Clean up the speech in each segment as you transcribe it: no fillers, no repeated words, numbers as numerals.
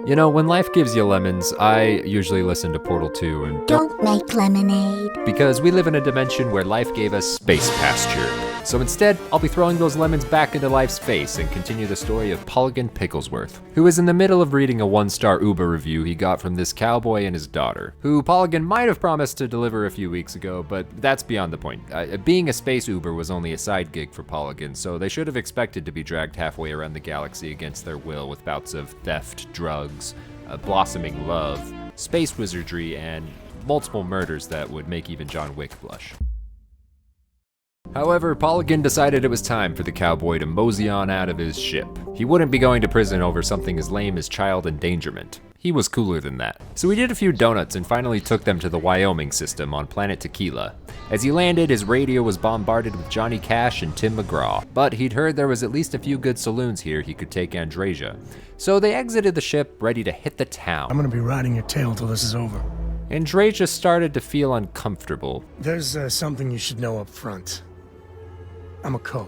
You know, when life gives you lemons, I usually listen to Portal 2 and Don't make lemonade. because we live in a dimension where life gave us space pasture. So instead, I'll be throwing those lemons back into life's face and continue the story of Polygon Picklesworth, who is in the middle of reading a 1-star Uber review he got from this cowboy and his daughter, who Polygon might have promised to deliver a few weeks ago, but that's beyond the point. Being a space Uber was only a side gig for Polygon, so they should have expected to be dragged halfway around the galaxy against their will with bouts of theft, drugs, blossoming love, space wizardry, and multiple murders that would make even John Wick blush. However, Polygon decided it was time for the cowboy to mosey on out of his ship. He wouldn't be going to prison over something as lame as child endangerment. He was cooler than that. So he did a few donuts and finally took them to the Wyoming system on planet Tequila. As he landed, his radio was bombarded with Johnny Cash and Tim McGraw, but he'd heard there was at least a few good saloons here he could take Andreja. So they exited the ship, ready to hit the town. I'm gonna be riding your tail till this is over. Andreja started to feel uncomfortable. There's something you should know up front. I'm a Co.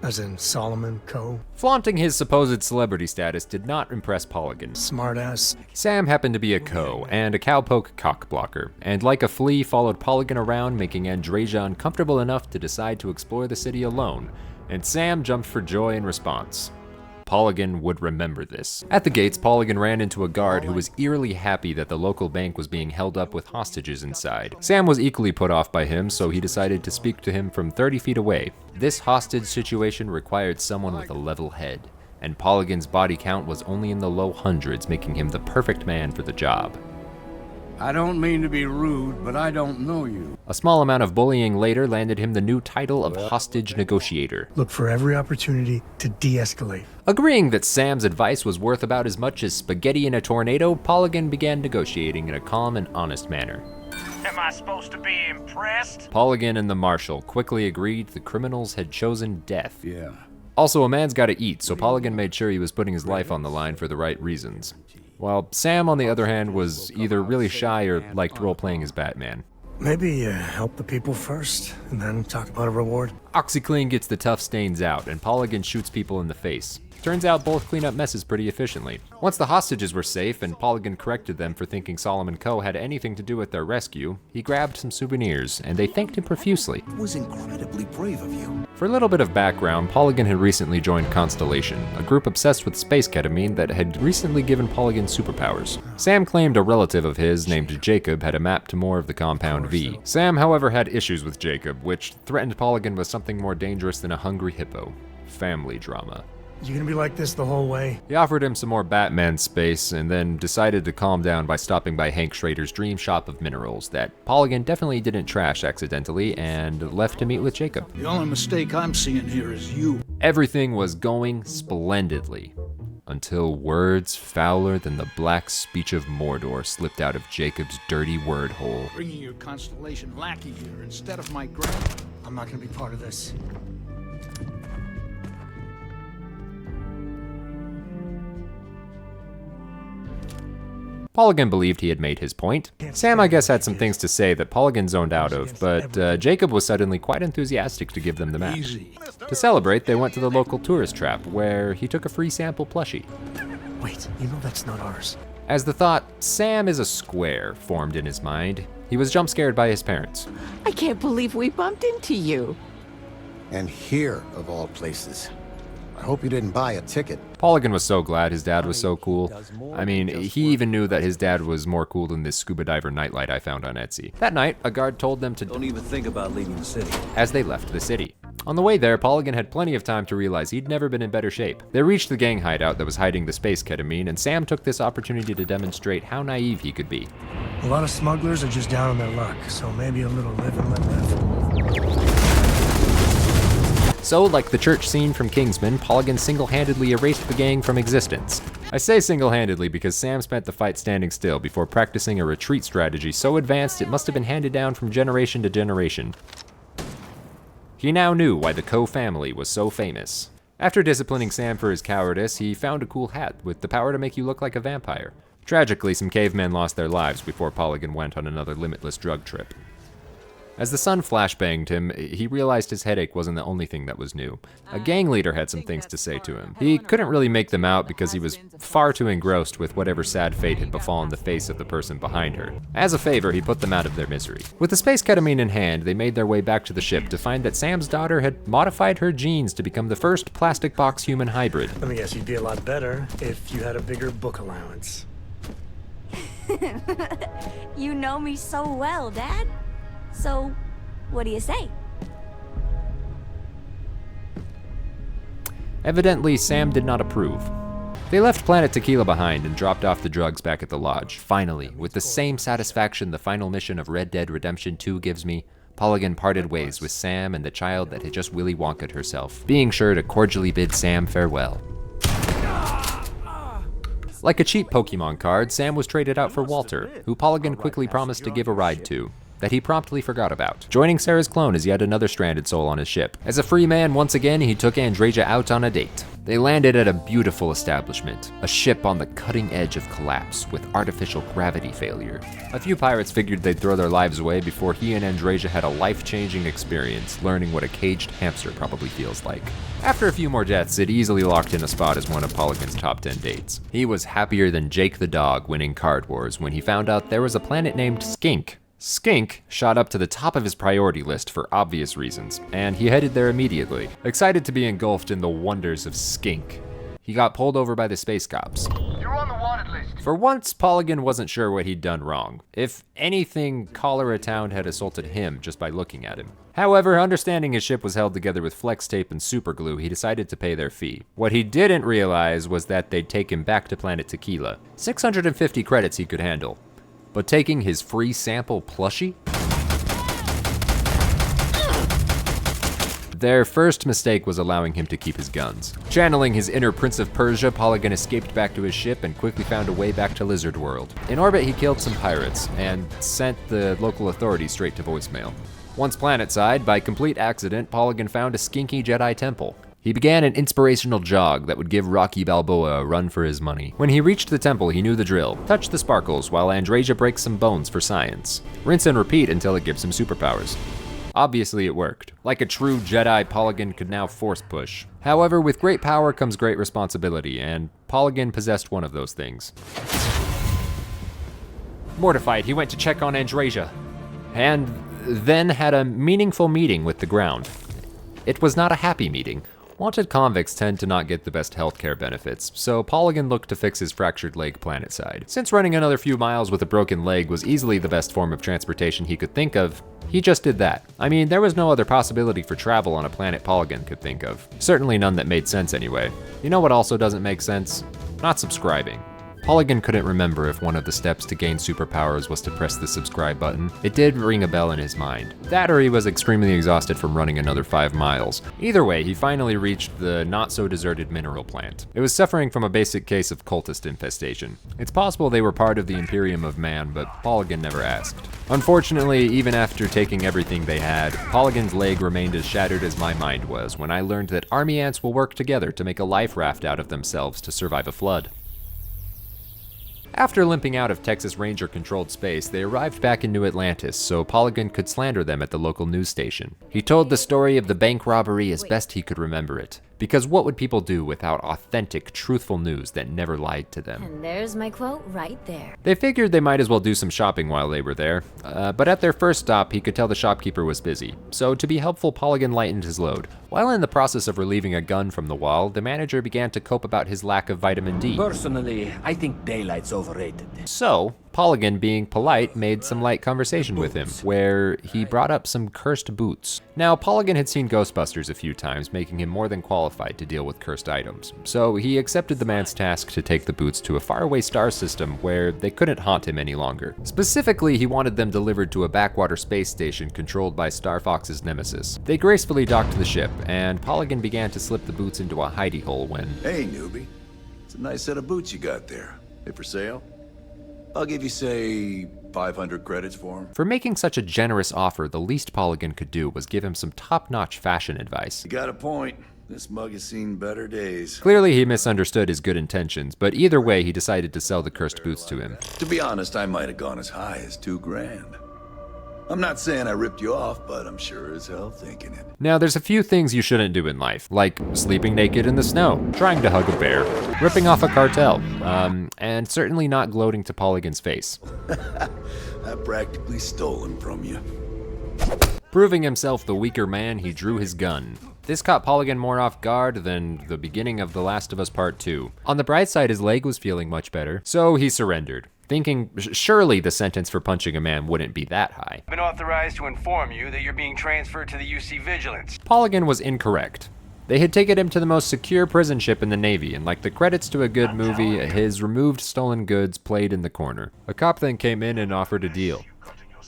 As in Solomon Co. Flaunting his supposed celebrity status did not impress Polygon. Smartass. Sam happened to be a Co, and a cowpoke cockblocker, and like a flea followed Polygon around, making Andreja uncomfortable enough to decide to explore the city alone, and Sam jumped for joy in response. Polygon would remember this. At the gates, Polygon ran into a guard who was eerily happy that the local bank was being held up with hostages inside. Sam was equally put off by him, so he decided to speak to him from 30 feet away. This hostage situation required someone with a level head, and Polygon's body count was only in the low hundreds, making him the perfect man for the job. I don't mean to be rude, but I don't know you. A small amount of bullying later landed him the new title of hostage negotiator. Look for every opportunity to de-escalate. Agreeing that Sam's advice was worth about as much as spaghetti in a tornado, Polygon began negotiating in a calm and honest manner. Am I supposed to be impressed? Polygon and the marshal quickly agreed the criminals had chosen death. Yeah. Also, a man's gotta eat, so Polygon made sure he was putting his life on the line for the right reasons. While Sam, on the other hand, was either really shy or liked role-playing as Batman. Maybe help the people first, and then talk about a reward. OxyClean gets the tough stains out, and Polygon shoots people in the face. Turns out both clean up messes pretty efficiently. Once the hostages were safe and Polygon corrected them for thinking Solomon Co. had anything to do with their rescue, he grabbed some souvenirs, and they thanked him profusely. It was incredibly brave of you. For a little bit of background, Polygon had recently joined Constellation, a group obsessed with space ketamine that had recently given Polygon superpowers. Sam claimed a relative of his, named Jacob, had a map to more of the compound V. Sam, however, had issues with Jacob, which threatened Polygon with something more dangerous than a hungry hippo: family drama. You gonna be like this the whole way? He offered him some more Batman space, and then decided to calm down by stopping by Hank Schrader's dream shop of minerals that Polygon definitely didn't trash accidentally, and left to meet with Jacob. The only mistake I'm seeing here is you. Everything was going splendidly, until words fouler than the black speech of Mordor slipped out of Jacob's dirty word hole. Bringing your Constellation lackey here instead of my grand. I'm not gonna be part of this. Polygon believed he had made his point. Sam, I guess, had some things to say that Polygon zoned out of, but Jacob was suddenly quite enthusiastic to give them the map. Easy. To celebrate, they went to the local tourist trap, where he took a free sample plushie. Wait, you know that's not ours. As the thought, Sam is a square, formed in his mind, he was jump scared by his parents. I can't believe we bumped into you. And here, of all places. I hope you didn't buy a ticket. Polygon was so glad his dad was so cool. I mean, he even knew that his dad was more cool than this scuba diver nightlight I found on Etsy. That night, a guard told them to Don't even think about leaving the city. as they left the city. On the way there, Polygon had plenty of time to realize he'd never been in better shape. They reached the gang hideout that was hiding the space ketamine, and Sam took this opportunity to demonstrate how naive he could be. A lot of smugglers are just down on their luck, so maybe a little live and let live. So, like the church scene from Kingsman, Polygon single-handedly erased the gang from existence. I say single-handedly because Sam spent the fight standing still before practicing a retreat strategy so advanced it must have been handed down from generation to generation. He now knew why the Co family was so famous. After disciplining Sam for his cowardice, he found a cool hat with the power to make you look like a vampire. Tragically, some cavemen lost their lives before Polygon went on another limitless drug trip. As the sun flashbanged him, he realized his headache wasn't the only thing that was new. A gang leader had some things to say to him. He couldn't really make them out because he was far too engrossed with whatever sad fate had befallen the face of the person behind her. As a favor, he put them out of their misery. With the space ketamine in hand, they made their way back to the ship to find that Sam's daughter had modified her genes to become the first plastic box human hybrid. Let me guess, you'd be a lot better if you had a bigger book allowance. You know me so well, Dad. So, what do you say? Evidently, Sam did not approve. They left Planet Tequila behind and dropped off the drugs back at the lodge. Finally, with the same satisfaction the final mission of Red Dead Redemption 2 gives me, Polygon parted ways with Sam and the child that had just Willy Wonka'd herself, being sure to cordially bid Sam farewell. Like a cheap Pokemon card, Sam was traded out for Walter, who Polygon quickly promised to give a ride to, that he promptly forgot about. Joining Sarah's clone as yet another stranded soul on his ship. As a free man, once again, he took Andreja out on a date. They landed at a beautiful establishment, a ship on the cutting edge of collapse with artificial gravity failure. A few pirates figured they'd throw their lives away before he and Andreja had a life-changing experience, learning what a caged hamster probably feels like. After a few more deaths, it easily locked in a spot as one of Polygon's top 10 dates. He was happier than Jake the dog winning Card Wars when he found out there was a planet named Skink. Skink shot up to the top of his priority list for obvious reasons, and he headed there immediately. Excited to be engulfed in the wonders of Skink, he got pulled over by the space cops. You're on the wanted list. For once, Polygon wasn't sure what he'd done wrong. If anything, Cholera Town had assaulted him just by looking at him. However, understanding his ship was held together with flex tape and super glue, he decided to pay their fee. What he didn't realize was that they'd take him back to Planet Tequila. 650 credits he could handle. But taking his free sample plushie? Their first mistake was allowing him to keep his guns. Channeling his inner Prince of Persia, Polygon escaped back to his ship and quickly found a way back to Lizard World. In orbit, he killed some pirates and sent the local authorities straight to voicemail. Once planetside, by complete accident, Polygon found a skinky Jedi temple. He began an inspirational jog that would give Rocky Balboa a run for his money. When he reached the temple, he knew the drill. Touch the sparkles while Andreja breaks some bones for science. Rinse and repeat until it gives him superpowers. Obviously it worked. Like a true Jedi, Polygon could now force push. However, with great power comes great responsibility, and Polygon possessed one of those things. Mortified, he went to check on Andreja, and then had a meaningful meeting with the ground. It was not a happy meeting. Wanted convicts tend to not get the best healthcare benefits, so Polygon looked to fix his fractured leg planetside. Since running another few miles with a broken leg was easily the best form of transportation he could think of, he just did that. I mean, there was no other possibility for travel on a planet Polygon could think of. Certainly none that made sense anyway. You know what also doesn't make sense? Not subscribing. Polygon couldn't remember if one of the steps to gain superpowers was to press the subscribe button. It did ring a bell in his mind. That or he was extremely exhausted from running another 5 miles. Either way, he finally reached the not-so-deserted mineral plant. It was suffering from a basic case of cultist infestation. It's possible they were part of the Imperium of Man, but Polygon never asked. Unfortunately, even after taking everything they had, Polygon's leg remained as shattered as my mind was when I learned that army ants will work together to make a life raft out of themselves to survive a flood. After limping out of Texas Ranger-controlled space, they arrived back in New Atlantis so Polygon could slander them at the local news station. He told the story of the bank robbery as best he could remember it. Because what would people do without authentic, truthful news that never lied to them? And there's my quote right there. They figured they might as well do some shopping while they were there, but at their first stop, he could tell the shopkeeper was busy. So to be helpful, Polygon lightened his load. While in the process of relieving a gun from the wall, the manager began to cope about his lack of vitamin D. Personally, I think daylight's overrated. So, Polygon, being polite, made some light conversation with him, where he brought up some cursed boots. Now, Polygon had seen Ghostbusters a few times, making him more than qualified to deal with cursed items. So he accepted the man's task to take the boots to a faraway star system where they couldn't haunt him any longer. Specifically, he wanted them delivered to a backwater space station controlled by Star Fox's nemesis. They gracefully docked the ship, and Polygon began to slip the boots into a hidey hole when... Hey, newbie. It's a nice set of boots you got there. They for sale? I'll give you, say, 500 credits for them. For making such a generous offer, the least Polygon could do was give him some top-notch fashion advice. You got a point. This mug has seen better days. Clearly he misunderstood his good intentions, but either way he decided to sell the cursed boots to him. To be honest, I might have gone as high as $2,000. I'm not saying I ripped you off, but I'm sure as hell thinking it. Now, there's a few things you shouldn't do in life, like sleeping naked in the snow, trying to hug a bear, ripping off a cartel, and certainly not gloating to Polygon's face. I practically stole him from you. Proving himself the weaker man, he drew his gun. This caught Polygon more off guard than the beginning of The Last of Us Part 2. On the bright side, his leg was feeling much better, so he surrendered, thinking surely the sentence for punching a man wouldn't be that high. I've been authorized to inform you that you're being transferred to the UC Vigilance. Polygon was incorrect. They had taken him to the most secure prison ship in the Navy, and like the credits to a good movie, his removed stolen goods played in the corner. A cop then came in and offered a deal.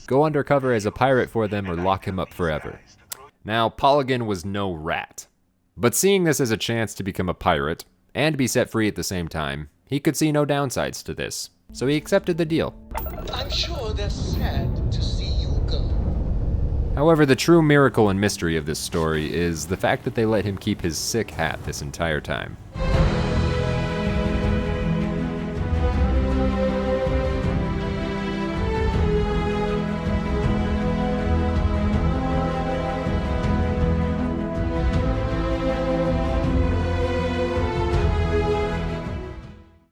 Go undercover as a pirate for them or lock him up forever. Now, Polygon was no rat. But seeing this as a chance to become a pirate, and be set free at the same time, he could see no downsides to this. So he accepted the deal. I'm sure they're sad to see you go. However, the true miracle and mystery of this story is the fact that they let him keep his sick hat this entire time.